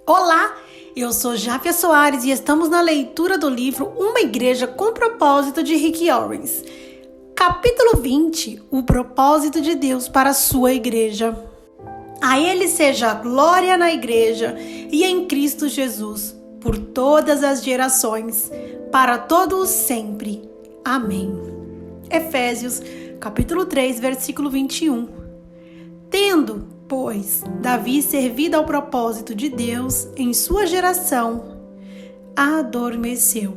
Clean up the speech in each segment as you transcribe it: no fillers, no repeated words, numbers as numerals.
Olá, eu sou Jáfia Soares e estamos na leitura do livro Uma Igreja com Propósito de Rick Warren. Capítulo 20, o propósito de Deus para a sua igreja. A Ele seja a glória na igreja e em Cristo Jesus, por todas as gerações, para todos sempre. Amém. Efésios, capítulo 3, versículo 21. Tendo, pois, Davi servido ao propósito de Deus em sua geração, adormeceu.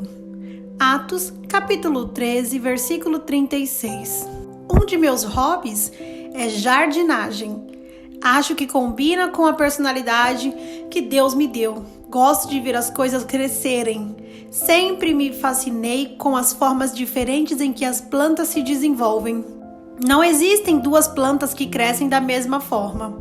Atos, capítulo 13, versículo 36. Um de meus hobbies é jardinagem. Acho que combina com a personalidade que Deus me deu. Gosto de ver as coisas crescerem. Sempre me fascinei com as formas diferentes em que as plantas se desenvolvem. Não existem duas plantas que crescem da mesma forma,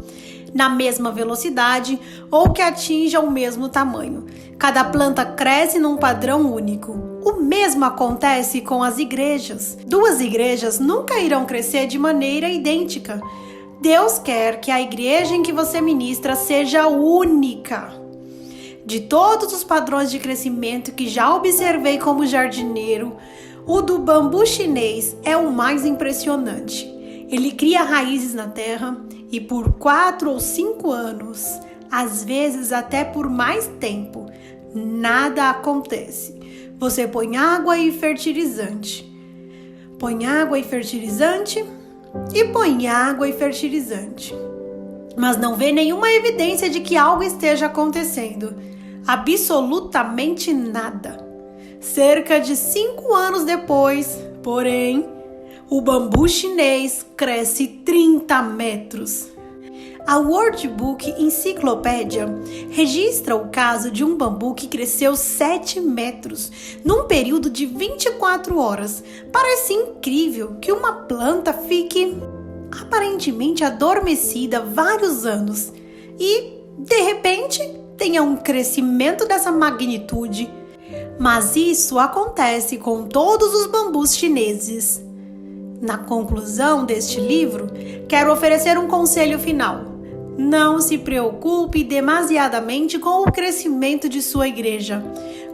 na mesma velocidade ou que atinjam o mesmo tamanho. Cada planta cresce num padrão único. O mesmo acontece com as igrejas. Duas igrejas nunca irão crescer de maneira idêntica. Deus quer que a igreja em que você ministra seja única. De todos os padrões de crescimento que já observei como jardineiro, o do bambu chinês é o mais impressionante. Ele cria raízes na terra e por 4 ou 5 anos, às vezes até por mais tempo, nada acontece. Você põe água e fertilizante. Põe água e fertilizante e põe água e fertilizante. Mas não vê nenhuma evidência de que algo esteja acontecendo. Absolutamente nada. Cerca de 5 anos depois, porém, o bambu chinês cresce 30 metros. A World Book Encyclopedia registra o caso de um bambu que cresceu 7 metros num período de 24 horas. Parece incrível que uma planta fique aparentemente adormecida vários anos e, de repente, tenha um crescimento dessa magnitude. Mas isso acontece com todos os bambus chineses. Na conclusão deste livro, quero oferecer um conselho final. Não se preocupe demasiadamente com o crescimento de sua igreja.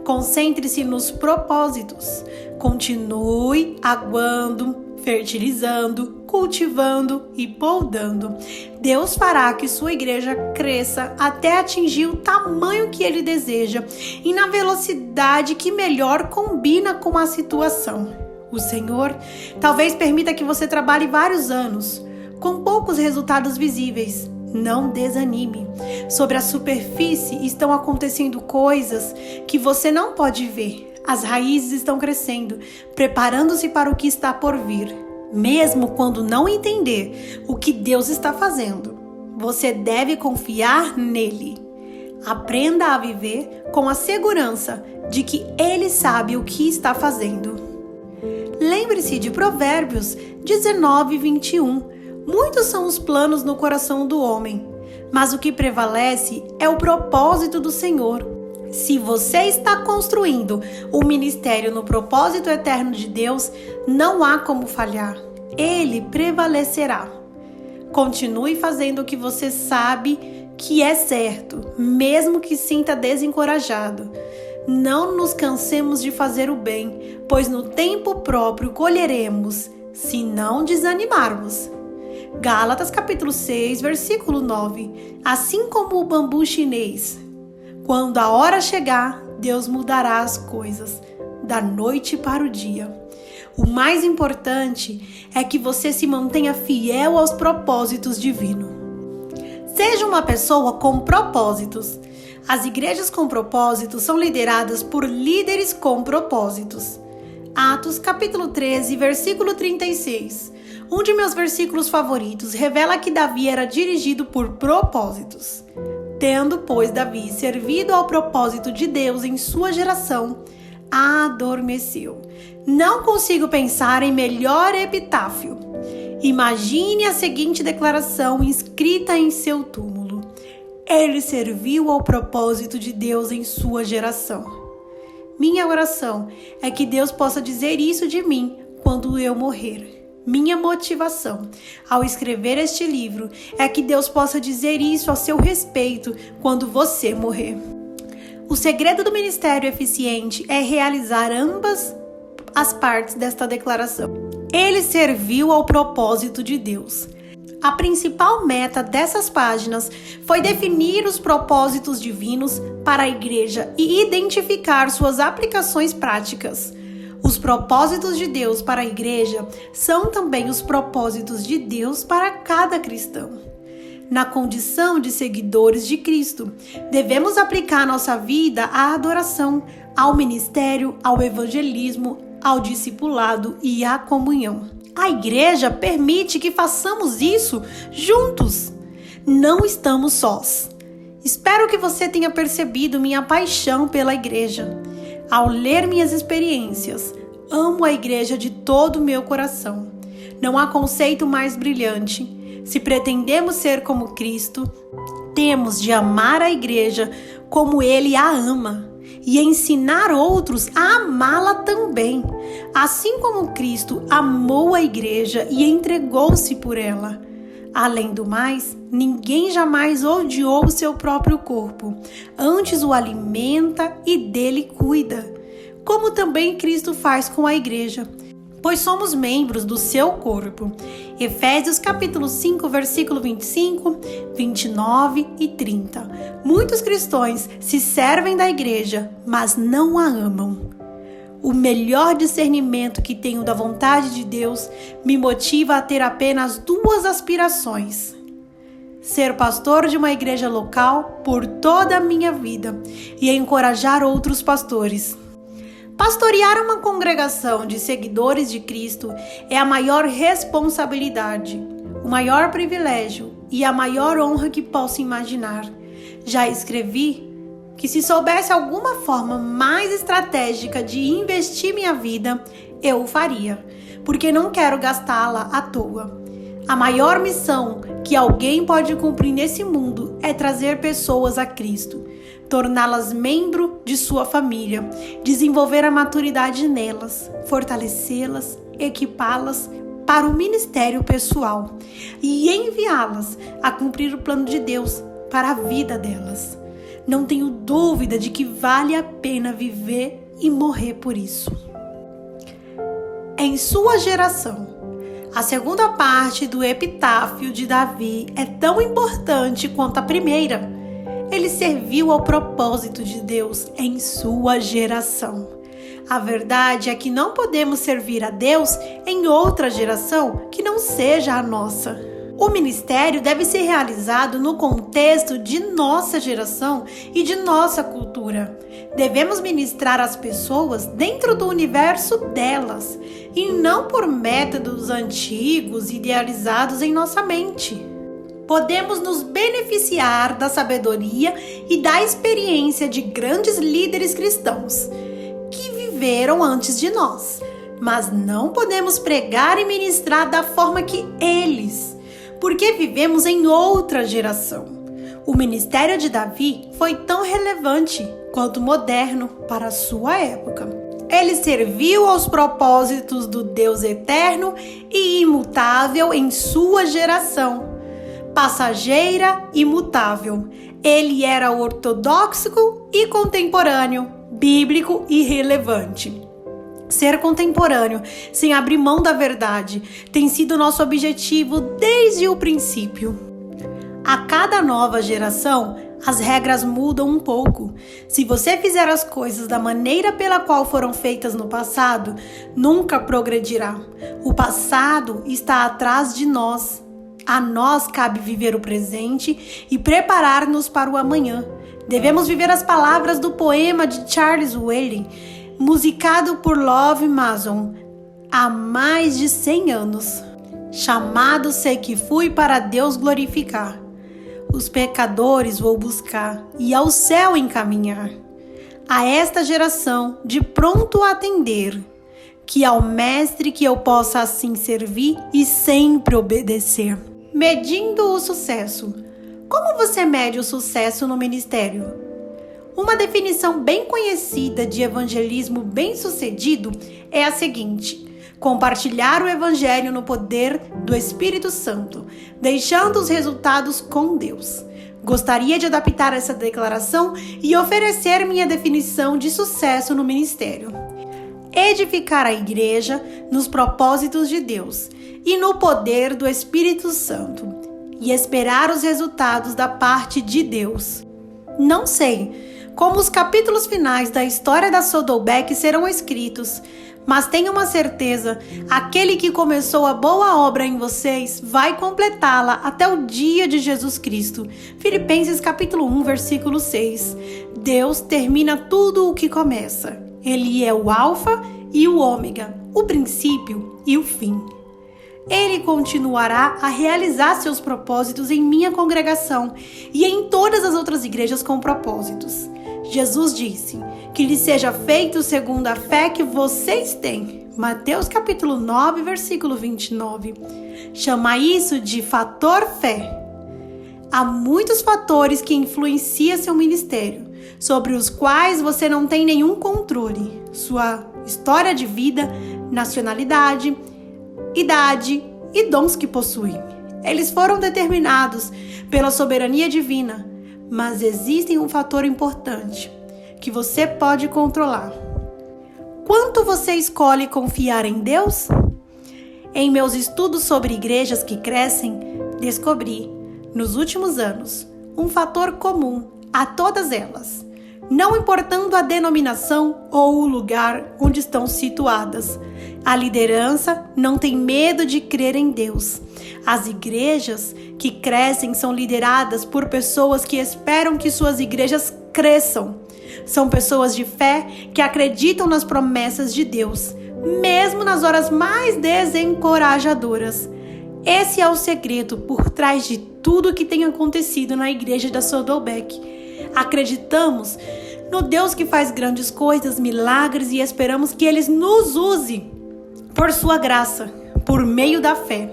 Concentre-se nos propósitos. Continue aguando, fertilizando, cultivando e podando. Deus fará que sua igreja cresça até atingir o tamanho que Ele deseja e na velocidade que melhor combina com a situação. O Senhor talvez permita que você trabalhe vários anos, com poucos resultados visíveis. Não desanime. Sobre a superfície estão acontecendo coisas que você não pode ver. As raízes estão crescendo, preparando-se para o que está por vir. Mesmo quando não entender o que Deus está fazendo, você deve confiar nele. Aprenda a viver com a segurança de que Ele sabe o que está fazendo. Lembre-se de Provérbios 19, 21. Muitos são os planos no coração do homem, mas o que prevalece é o propósito do Senhor. Se você está construindo o ministério no propósito eterno de Deus, não há como falhar. Ele prevalecerá. Continue fazendo o que você sabe que é certo, mesmo que sinta desencorajado. Não nos cansemos de fazer o bem, pois no tempo próprio colheremos, se não desanimarmos. Gálatas capítulo 6, versículo 9. Assim como o bambu chinês, quando a hora chegar, Deus mudará as coisas, da noite para o dia. O mais importante é que você se mantenha fiel aos propósitos divinos. Seja uma pessoa com propósitos. As igrejas com propósitos são lideradas por líderes com propósitos. Atos capítulo 13, versículo 36. Um de meus versículos favoritos revela que Davi era dirigido por propósitos. Tendo, pois, Davi servido ao propósito de Deus em sua geração, adormeceu. Não consigo pensar em melhor epitáfio. Imagine a seguinte declaração escrita em seu túmulo: Ele serviu ao propósito de Deus em sua geração. Minha oração é que Deus possa dizer isso de mim quando eu morrer. Minha motivação ao escrever este livro é que Deus possa dizer isso a seu respeito quando você morrer. O segredo do ministério eficiente é realizar ambas as partes desta declaração. Ele serviu ao propósito de Deus. A principal meta dessas páginas foi definir os propósitos divinos para a igreja e identificar suas aplicações práticas. Os propósitos de Deus para a igreja são também os propósitos de Deus para cada cristão. Na condição de seguidores de Cristo, devemos aplicar nossa vida à adoração, ao ministério, ao evangelismo, ao discipulado e à comunhão. A igreja permite que façamos isso juntos. Não estamos sós. Espero que você tenha percebido minha paixão pela igreja. Ao ler minhas experiências, amo a igreja de todo o meu coração. Não há conceito mais brilhante. Se pretendemos ser como Cristo, temos de amar a igreja como Ele a ama e ensinar outros a amá-la também, assim como Cristo amou a igreja e entregou-se por ela. Além do mais, ninguém jamais odiou o seu próprio corpo, antes o alimenta e dele cuida, como também Cristo faz com a igreja, pois somos membros do seu corpo. Efésios capítulo 5, versículo 25, 29 e 30. Muitos cristãos se servem da igreja, mas não a amam. O melhor discernimento que tenho da vontade de Deus me motiva a ter apenas duas aspirações: ser pastor de uma igreja local por toda a minha vida e encorajar outros pastores. Pastorear uma congregação de seguidores de Cristo é a maior responsabilidade, o maior privilégio e a maior honra que posso imaginar. Já escrevi que se soubesse alguma forma mais estratégica de investir minha vida, eu o faria, porque não quero gastá-la à toa. A maior missão que alguém pode cumprir nesse mundo é trazer pessoas a Cristo, torná-las membro de sua família, desenvolver a maturidade nelas, fortalecê-las, equipá-las para o ministério pessoal e enviá-las a cumprir o plano de Deus para a vida delas. Não tenho dúvida de que vale a pena viver e morrer por isso. Em sua geração, a segunda parte do epitáfio de Davi é tão importante quanto a primeira. Ele serviu ao propósito de Deus em sua geração. A verdade é que não podemos servir a Deus em outra geração que não seja a nossa. O ministério deve ser realizado no contexto de nossa geração e de nossa cultura. Devemos ministrar às pessoas dentro do universo delas e não por métodos antigos idealizados em nossa mente. Podemos nos beneficiar da sabedoria e da experiência de grandes líderes cristãos que viveram antes de nós, mas não podemos pregar e ministrar da forma que eles, porque vivemos em outra geração. O ministério de Davi foi tão relevante quanto moderno para a sua época. Ele serviu aos propósitos do Deus eterno e imutável em sua geração. Passageira e mutável. Ele era ortodoxo e contemporâneo, bíblico e relevante. Ser contemporâneo, sem abrir mão da verdade, tem sido nosso objetivo desde o princípio. A cada nova geração, as regras mudam um pouco. Se você fizer as coisas da maneira pela qual foram feitas no passado, nunca progredirá. O passado está atrás de nós. A nós cabe viver o presente e preparar-nos para o amanhã. Devemos viver as palavras do poema de Charles Wesley, musicado por Love Mason, há mais de 100 anos. Chamado sei que fui para Deus glorificar. Os pecadores vou buscar e ao céu encaminhar. A esta geração de pronto atender, que ao mestre que eu possa assim servir e sempre obedecer. Medindo o sucesso. Como você mede o sucesso no ministério? Uma definição bem conhecida de evangelismo bem-sucedido é a seguinte: compartilhar o Evangelho no poder do Espírito Santo, deixando os resultados com Deus. Gostaria de adaptar essa declaração e oferecer minha definição de sucesso no ministério. Edificar a igreja nos propósitos de Deus e no poder do Espírito Santo, e esperar os resultados da parte de Deus. Não sei como os capítulos finais da história da Saddleback serão escritos, mas tenho uma certeza, aquele que começou a boa obra em vocês vai completá-la até o dia de Jesus Cristo. Filipenses capítulo 1, versículo 6. Deus termina tudo o que começa. Ele é o Alfa e o Ômega, o princípio e o fim. Ele continuará a realizar seus propósitos em minha congregação e em todas as outras igrejas com propósitos. Jesus disse que lhe seja feito segundo a fé que vocês têm. Mateus capítulo 9, versículo 29. Chama isso de fator fé. Há muitos fatores que influenciam seu ministério, sobre os quais você não tem nenhum controle. Sua história de vida, nacionalidade, idade e dons que possui. Eles foram determinados pela soberania divina, mas existe um fator importante que você pode controlar. Quanto você escolhe confiar em Deus? Em meus estudos sobre igrejas que crescem, descobri, nos últimos anos, um fator comum a todas elas. Não importando a denominação ou o lugar onde estão situadas. A liderança não tem medo de crer em Deus. As igrejas que crescem são lideradas por pessoas que esperam que suas igrejas cresçam. São pessoas de fé que acreditam nas promessas de Deus, mesmo nas horas mais desencorajadoras. Esse é o segredo por trás de tudo que tem acontecido na igreja da Saddleback. Acreditamos no Deus que faz grandes coisas, milagres, e esperamos que Ele nos use por sua graça, por meio da fé.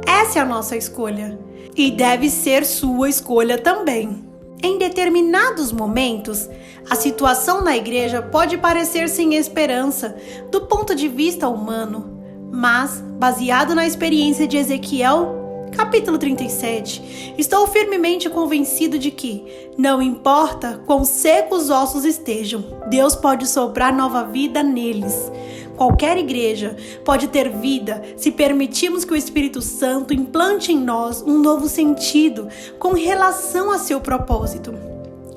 Essa é a nossa escolha e deve ser sua escolha também. Em determinados momentos, a situação na igreja pode parecer sem esperança do ponto de vista humano, mas, baseado na experiência de Ezequiel, capítulo 37, estou firmemente convencido de que, não importa quão secos os ossos estejam, Deus pode soprar nova vida neles. Qualquer igreja pode ter vida se permitirmos que o Espírito Santo implante em nós um novo sentido com relação a seu propósito.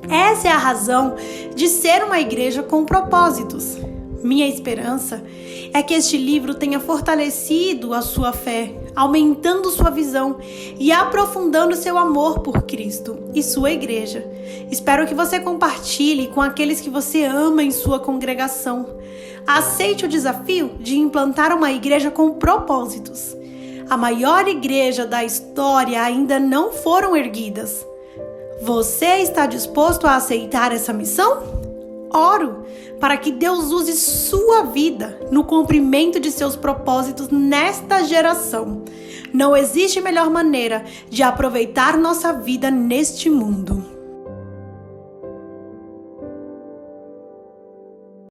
Essa é a razão de ser uma igreja com propósitos. Minha esperança é que este livro tenha fortalecido a sua fé, aumentando sua visão e aprofundando seu amor por Cristo e sua igreja. Espero que você compartilhe com aqueles que você ama em sua congregação. Aceite o desafio de implantar uma igreja com propósitos. A maior igreja da história ainda não foram erguidas. Você está disposto a aceitar essa missão? Oro para que Deus use sua vida no cumprimento de seus propósitos nesta geração. Não existe melhor maneira de aproveitar nossa vida neste mundo.